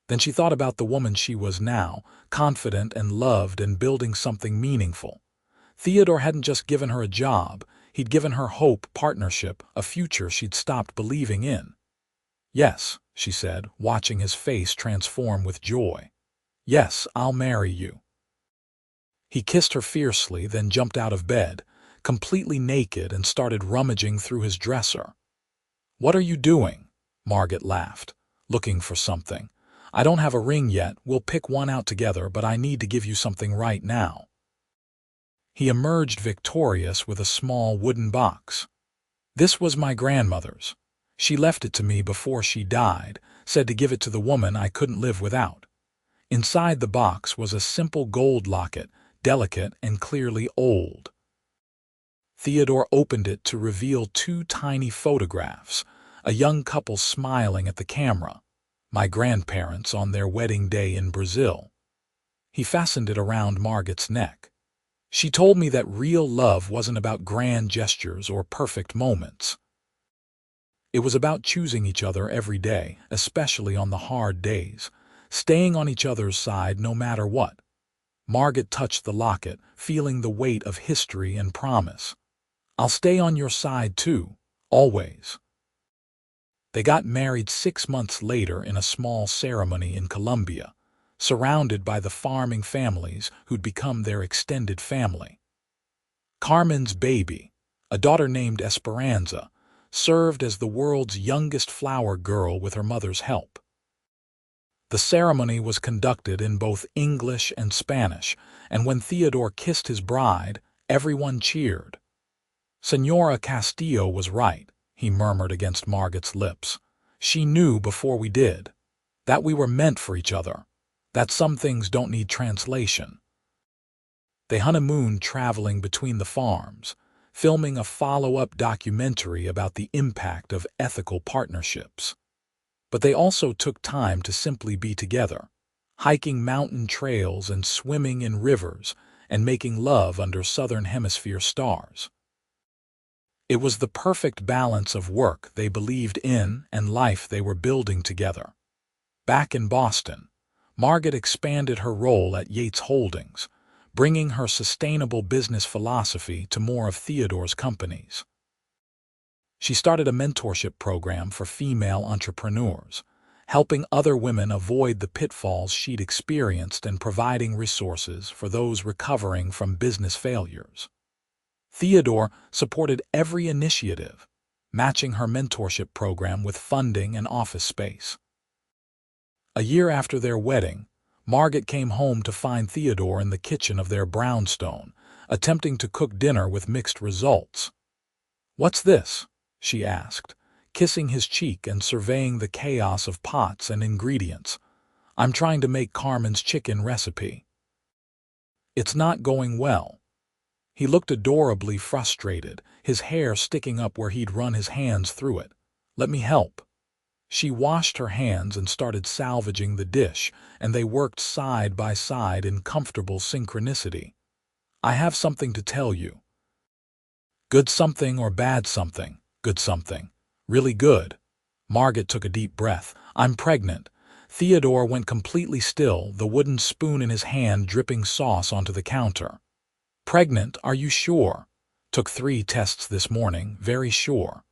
Then she thought about the woman she was now, confident and loved and building something meaningful. Theodore hadn't just given her a job, he'd given her hope, partnership, a future she'd stopped believing in. "Yes," she said, watching his face transform with joy. "Yes, I'll marry you." He kissed her fiercely, then jumped out of bed, completely naked, and started rummaging through his dresser. "What are you doing?" Margot laughed, looking for something. "I don't have a ring yet, we'll pick one out together, but I need to give you something right now." He emerged victorious with a small wooden box. "This was my grandmother's. She left it to me before she died, said to give it to the woman I couldn't live without." Inside the box was a simple gold locket, delicate and clearly old. Theodore opened it to reveal 2 tiny photographs, a young couple smiling at the camera, my grandparents on their wedding day in Brazil. He fastened it around Margot's neck. "She told me that real love wasn't about grand gestures or perfect moments. It was about choosing each other every day, especially on the hard days, staying on each other's side no matter what." Margot touched the locket, feeling the weight of history and promise. "I'll stay on your side too, Always. They got married 6 months later in a small ceremony in Colombia, surrounded by the farming families who'd become their extended family. Carmen's baby, a daughter named Esperanza, served as the world's youngest flower girl with her mother's help. The ceremony was conducted in both English and Spanish, and when Theodore kissed his bride, everyone cheered. "Senora Castillo was right," he murmured against Margot's lips. "She knew before we did. That we were meant for each other. That some things don't need translation." They honeymooned traveling between the farms, filming a follow-up documentary about the impact of ethical partnerships. But they also took time to simply be together, hiking mountain trails and swimming in rivers and making love under Southern Hemisphere stars. It was the perfect balance of work they believed in and life they were building together. Back in Boston, Margot expanded her role at Yates Holdings, bringing her sustainable business philosophy to more of Theodore's companies. She started a mentorship program for female entrepreneurs, helping other women avoid the pitfalls she'd experienced and providing resources for those recovering from business failures. Theodore supported every initiative, matching her mentorship program with funding and office space. A year after their wedding, Margot came home to find Theodore in the kitchen of their brownstone, attempting to cook dinner with mixed results. "What's this?" she asked, kissing his cheek and surveying the chaos of pots and ingredients. "I'm trying to make Carmen's chicken recipe." "It's not going well." He looked adorably frustrated, his hair sticking up where he'd run his hands through it. "Let me help." She washed her hands and started salvaging the dish, and they worked side by side in comfortable synchronicity. "I have something to tell you." "Good something or bad something?" "Good something. Really good." Margot took a deep breath. "I'm pregnant." Theodore went completely still, the wooden spoon in his hand dripping sauce onto the counter. "Pregnant, are you sure?" "Took 3 tests this morning, very sure."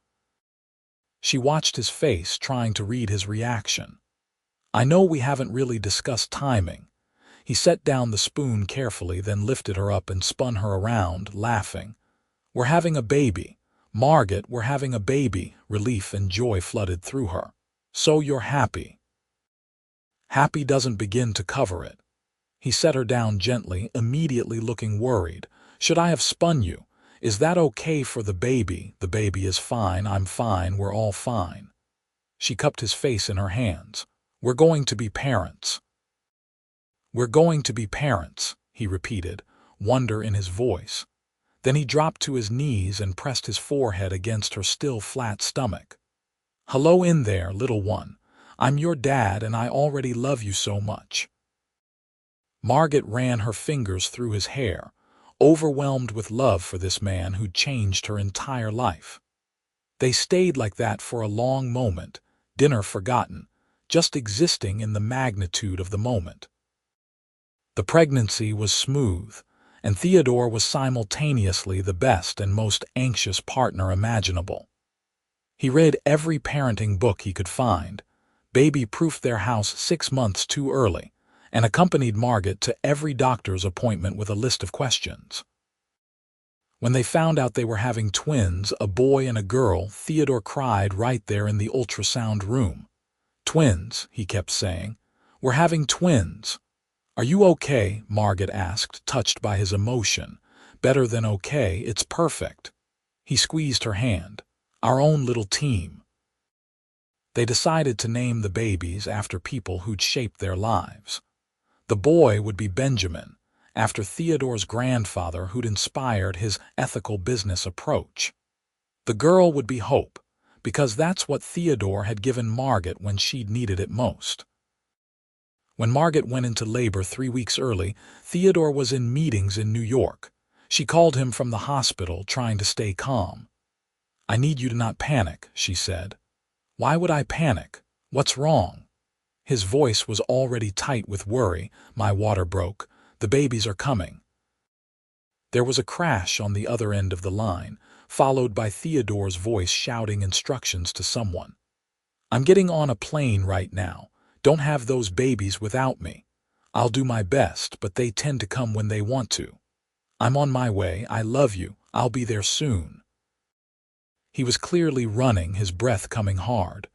She watched his face, trying to read his reaction. "I know we haven't really discussed timing." He set down the spoon carefully, then lifted her up and spun her around, laughing. "We're having a baby. Margot, we're having a baby." Relief and joy flooded through her. "So you're happy." "Happy doesn't begin to cover it." He set her down gently, immediately looking worried. "Should I have spun you? Is that okay for the baby?" "The baby is fine, I'm fine, we're all fine." She cupped his face in her hands. "We're going to be parents." "We're going to be parents," he repeated, wonder in his voice. Then he dropped to his knees and pressed his forehead against her still flat stomach. "Hello in there, little one. I'm your dad and I already love you so much." Margot ran her fingers through his hair, overwhelmed with love for this man who'd changed her entire life. They stayed like that for a long moment, dinner forgotten, just existing in the magnitude of the moment. The pregnancy was smooth, and Theodore was simultaneously the best and most anxious partner imaginable. He read every parenting book he could find, baby-proofed their house 6 months too early, and accompanied Margot to every doctor's appointment with a list of questions. When they found out they were having twins, a boy and a girl, Theodore cried right there in the ultrasound room. "Twins," he kept saying. "We're having twins." "Are you okay?" Margot asked, touched by his emotion. "Better than okay, it's perfect." He squeezed her hand. "Our own little team." They decided to name the babies after people who'd shaped their lives. The boy would be Benjamin, after Theodore's grandfather who'd inspired his ethical business approach. The girl would be Hope, because that's what Theodore had given Margot when she'd needed it most. When Margot went into labor 3 weeks early, Theodore was in meetings in New York. She called him from the hospital, trying to stay calm. "I need you to not panic," she said. "Why would I panic? What's wrong?" His voice was already tight with worry. "My water broke. The babies are coming." There was a crash on the other end of the line. followed by Theodore's voice shouting instructions to someone. "I'm getting on a plane right now. Don't have those babies without me. I'll do my best, but they tend to come when they want to. I'm on my way. I love you. I'll be there soon." He was clearly running, his breath coming hard.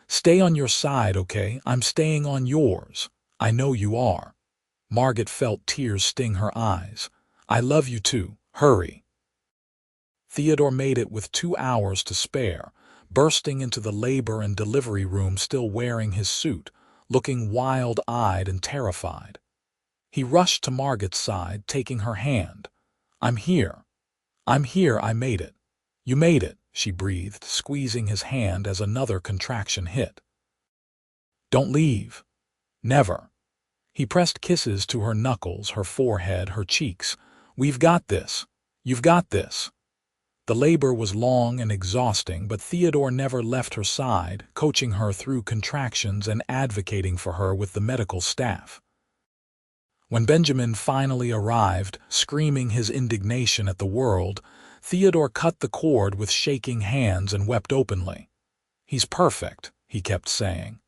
"Stay on your side, okay? I'm staying on yours. I know you are." Margot felt tears sting her eyes. "I love you too. Hurry." Theodore made it with 2 hours to spare, bursting into the labor and delivery room still wearing his suit, looking wild-eyed and terrified. He rushed to Margot's side, taking her hand. "I'm here. I'm here. I made it." "You made it," she breathed, squeezing his hand as another contraction hit. "Don't leave. Never." He pressed kisses to her knuckles, her forehead, her cheeks. "We've got this. You've got this." The labor was long and exhausting, but Theodore never left her side, coaching her through contractions and advocating for her with the medical staff. When Benjamin finally arrived, screaming his indignation at the world, Theodore cut the cord with shaking hands and wept openly. "He's perfect," he kept saying.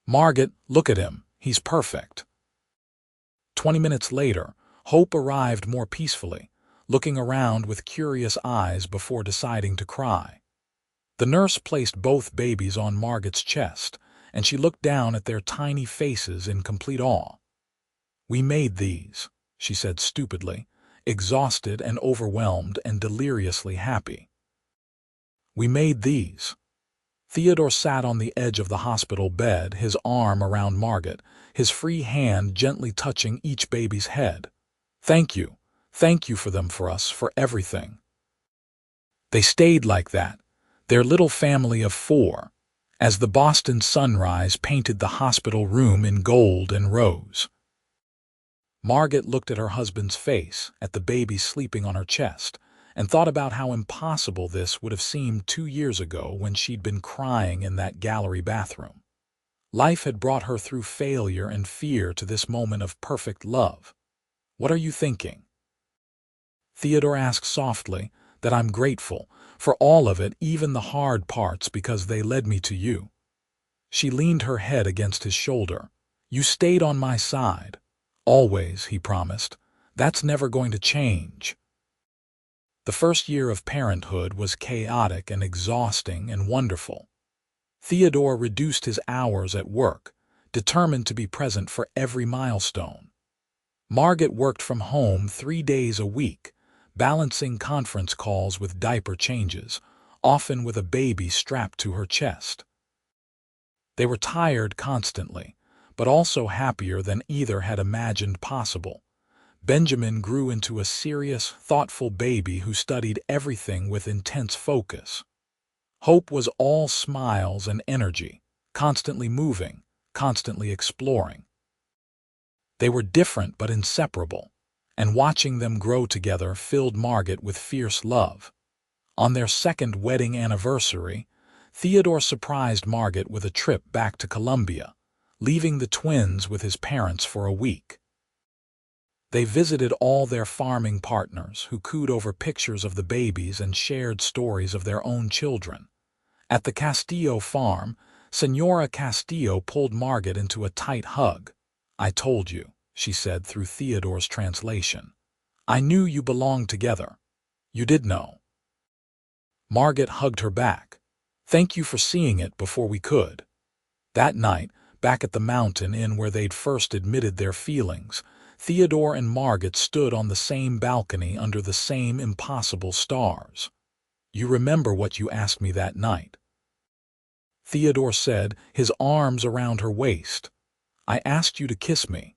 "Margot, look at him. He's perfect." 20 minutes later, Hope arrived more peacefully, looking around with curious eyes before deciding to cry. The nurse placed both babies on Margot's chest, and she looked down at their tiny faces in complete awe. "We made these," she said stupidly, exhausted and overwhelmed and deliriously happy. "We made these." Theodore sat on the edge of the hospital bed, his arm around Margot, his free hand gently touching each baby's head. "Thank you. Thank you for them, for us, for everything." They stayed like that, their little family of 4, as the Boston sunrise painted the hospital room in gold and rose. Margot looked at her husband's face, at the baby sleeping on her chest, and thought about how impossible this would have seemed 2 years ago when she'd been crying in that gallery bathroom. Life had brought her through failure and fear to this moment of perfect love. "What are you thinking?" Theodore asked softly. "That I'm grateful for all of it, even the hard parts, because they led me to you." She leaned her head against his shoulder. "You stayed on my side. Always," he promised. "That's never going to change." The first year of parenthood was chaotic and exhausting and wonderful. Theodore reduced his hours at work, determined to be present for every milestone. Margot worked from home 3 days a week, balancing conference calls with diaper changes, often with a baby strapped to her chest. They were tired constantly, but also happier than either had imagined possible. Benjamin grew into a serious, thoughtful baby who studied everything with intense focus. Hope was all smiles and energy, constantly moving, constantly exploring. They were different but inseparable, and watching them grow together filled Margot with fierce love. On their second wedding anniversary, Theodore surprised Margot with a trip back to Colombia, leaving the twins with his parents for a week. They visited all their farming partners, who cooed over pictures of the babies and shared stories of their own children. At the Castillo farm, Senora Castillo pulled Margot into a tight hug. "I told you," she said through Theodore's translation. "I knew you belonged together. You did know." Margot hugged her back. "Thank you for seeing it before we could." That night, back at the mountain inn where they'd first admitted their feelings, Theodore and Margot stood on the same balcony under the same impossible stars. "You remember what you asked me that night?" Theodore said, his arms around her waist. "I asked you to kiss me.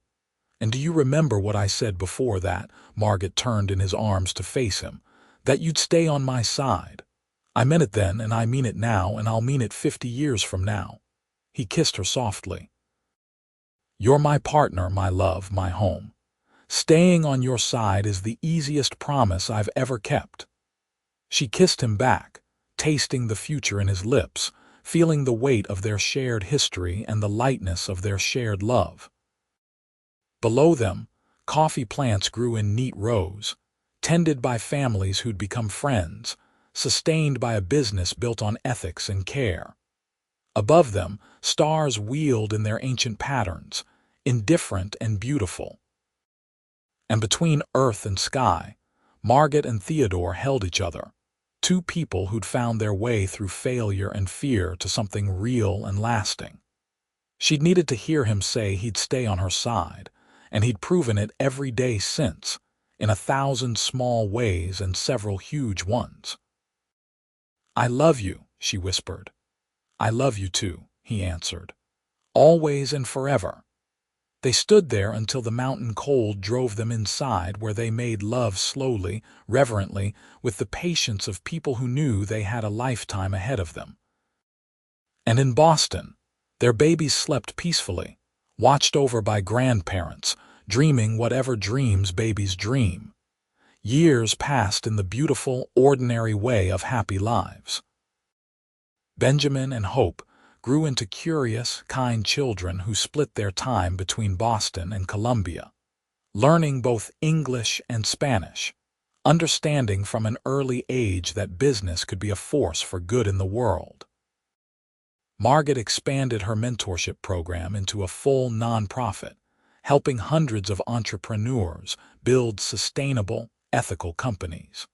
And do you remember what I said before that?" Margot turned in his arms to face him. "That you'd stay on my side. I meant it then, and I mean it now, and I'll mean it 50 years from now." He kissed her softly. "You're my partner, my love, my home. Staying on your side is the easiest promise I've ever kept." She kissed him back, tasting the future in his lips, feeling the weight of their shared history and the lightness of their shared love. Below them, coffee plants grew in neat rows, tended by families who'd become friends, sustained by a business built on ethics and care. Above them, stars wheeled in their ancient patterns, indifferent and beautiful. And between earth and sky, Margot and Theodore held each other, two people who'd found their way through failure and fear to something real and lasting. She'd needed to hear him say he'd stay on her side, and he'd proven it every day since, in 1,000 small ways and several huge ones. "I love you," she whispered. "I love you too," he answered. "Always and forever." They stood there until the mountain cold drove them inside, where they made love slowly, reverently, with the patience of people who knew they had a lifetime ahead of them. And in Boston, their babies slept peacefully, watched over by grandparents, dreaming whatever dreams babies dream. Years passed in the beautiful, ordinary way of happy lives. Benjamin and Hope grew into curious, kind children who split their time between Boston and Columbia, learning both English and Spanish, understanding from an early age that business could be a force for good in the world. Margot expanded her mentorship program into a full nonprofit, helping hundreds of entrepreneurs build sustainable, ethical companies.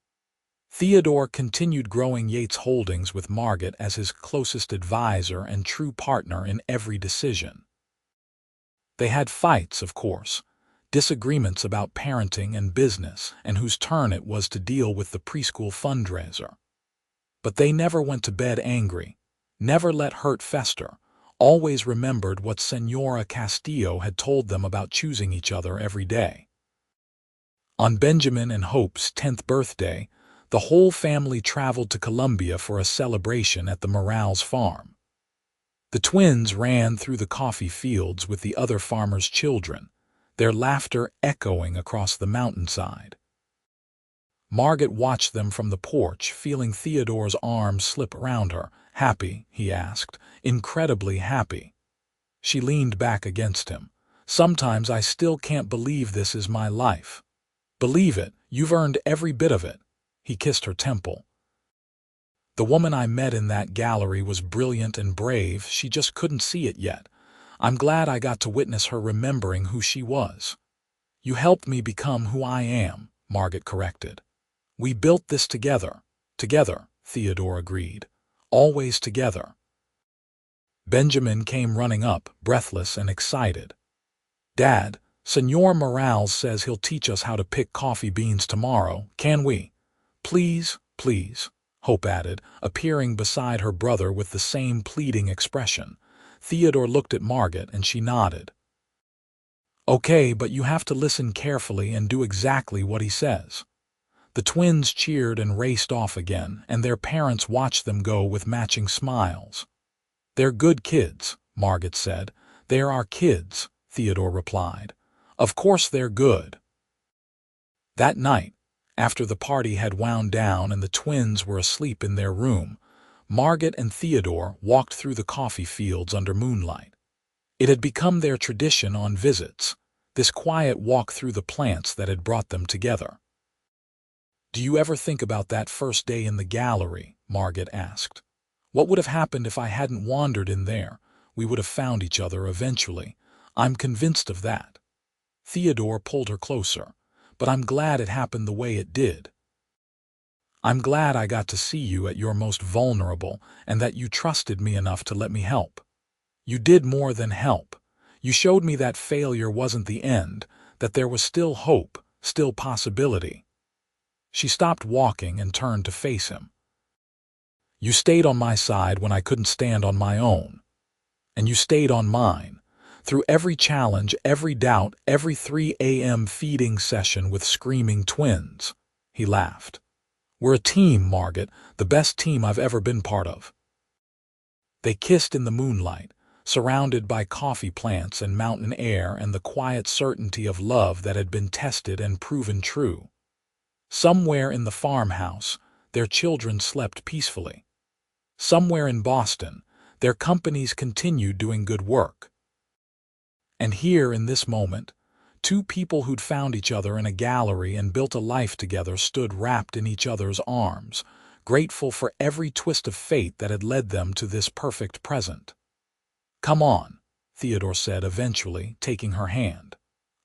Theodore continued growing Yates Holdings with Margot as his closest advisor and true partner in every decision. They had fights, of course, disagreements about parenting and business and whose turn it was to deal with the preschool fundraiser. But they never went to bed angry, never let hurt fester, always remembered what Senora Castillo had told them about choosing each other every day. On Benjamin and Hope's 10th birthday, the whole family traveled to Columbia for a celebration at the Morales farm. The twins ran through the coffee fields with the other farmers' children, their laughter echoing across the mountainside. Margot watched them from the porch, feeling Theodore's arms slip around her. "Happy?" he asked. "Incredibly happy." She leaned back against him. "Sometimes I still can't believe this is my life." "Believe it, you've earned every bit of it." He kissed her temple. "The woman I met in that gallery was brilliant and brave, she just couldn't see it yet. I'm glad I got to witness her remembering who she was." "You helped me become who I am," Margot corrected. "We built this together." "Together," Theodore agreed. "Always together." Benjamin came running up, breathless and excited. "Dad, Senor Morales says he'll teach us how to pick coffee beans tomorrow. Can we?" "Please, please," Hope added, appearing beside her brother with the same pleading expression. Theodore looked at Margot and she nodded. "Okay, but you have to listen carefully and do exactly what he says." The twins cheered and raced off again, and their parents watched them go with matching smiles. "They're good kids," Margot said. "They're our kids," Theodore replied. "Of course they're good." That night, after the party had wound down and the twins were asleep in their room, Margot and Theodore walked through the coffee fields under moonlight. It had become their tradition on visits, this quiet walk through the plants that had brought them together. "Do you ever think about that first day in the gallery?" Margot asked. "What would have happened if I hadn't wandered in there? We would have found each other eventually. I'm convinced of that." Theodore pulled her closer. "But I'm glad it happened the way it did. I'm glad I got to see you at your most vulnerable and that you trusted me enough to let me help. You did more than help. You showed me that failure wasn't the end, that there was still hope, still possibility." She stopped walking and turned to face him. "You stayed on my side when I couldn't stand on my own. And you stayed on mine. Through every challenge, every doubt, every 3 a.m. feeding session with screaming twins." He laughed. "We're a team, Margot, the best team I've ever been part of." They kissed in the moonlight, surrounded by coffee plants and mountain air and the quiet certainty of love that had been tested and proven true. Somewhere in the farmhouse, their children slept peacefully. Somewhere in Boston, their companies continued doing good work. And here in this moment, two people who'd found each other in a gallery and built a life together stood wrapped in each other's arms, grateful for every twist of fate that had led them to this perfect present. "Come on," Theodore said eventually, taking her hand.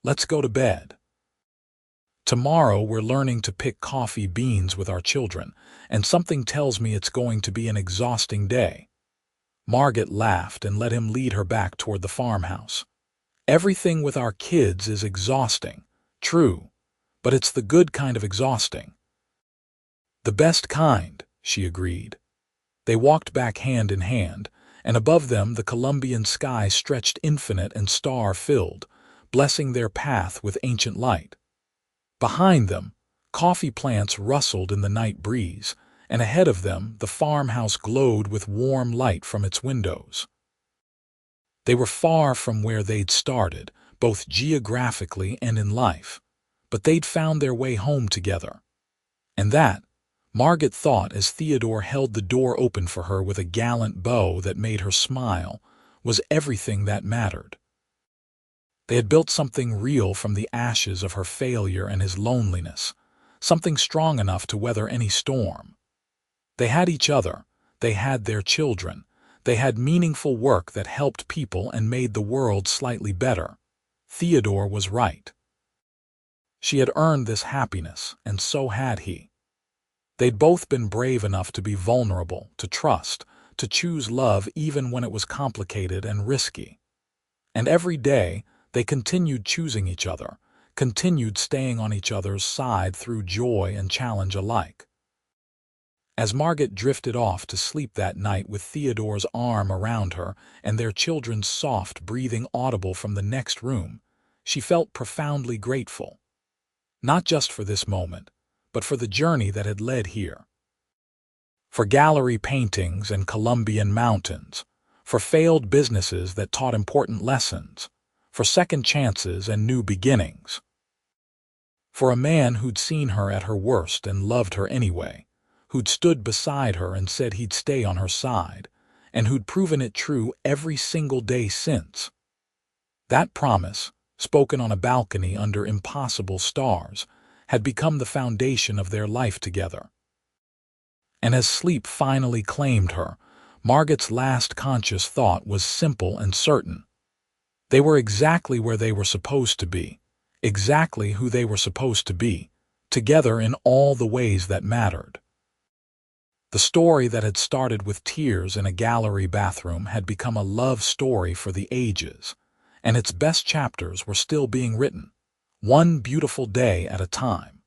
"Let's go to bed. Tomorrow we're learning to pick coffee beans with our children, and something tells me it's going to be an exhausting day." Margot laughed and let him lead her back toward the farmhouse. "Everything with our kids is exhausting, true, but it's the good kind of exhausting." "The best kind," she agreed. They walked back hand in hand, and above them the Colombian sky stretched infinite and star-filled, blessing their path with ancient light. Behind them, coffee plants rustled in the night breeze, and ahead of them the farmhouse glowed with warm light from its windows. They were far from where they'd started, both geographically and in life, but they'd found their way home together. And that, Margot thought as Theodore held the door open for her with a gallant bow that made her smile, was everything that mattered. They had built something real from the ashes of her failure and his loneliness, something strong enough to weather any storm. They had each other, they had their children, they had meaningful work that helped people and made the world slightly better. Theodore was right. She had earned this happiness, and so had he. They'd both been brave enough to be vulnerable, to trust, to choose love even when it was complicated and risky. And every day, they continued choosing each other, continued staying on each other's side through joy and challenge alike. As Margot drifted off to sleep that night with Theodore's arm around her and their children's soft breathing audible from the next room, she felt profoundly grateful. Not just for this moment, but for the journey that had led here. For gallery paintings and Colombian mountains, for failed businesses that taught important lessons, for second chances and new beginnings. For a man who'd seen her at her worst and loved her anyway, who'd stood beside her and said he'd stay on her side, and who'd proven it true every single day since. That promise, spoken on a balcony under impossible stars, had become the foundation of their life together. And as sleep finally claimed her, Margot's last conscious thought was simple and certain. They were exactly where they were supposed to be, exactly who they were supposed to be, together in all the ways that mattered. The story that had started with tears in a gallery bathroom had become a love story for the ages, and its best chapters were still being written, one beautiful day at a time.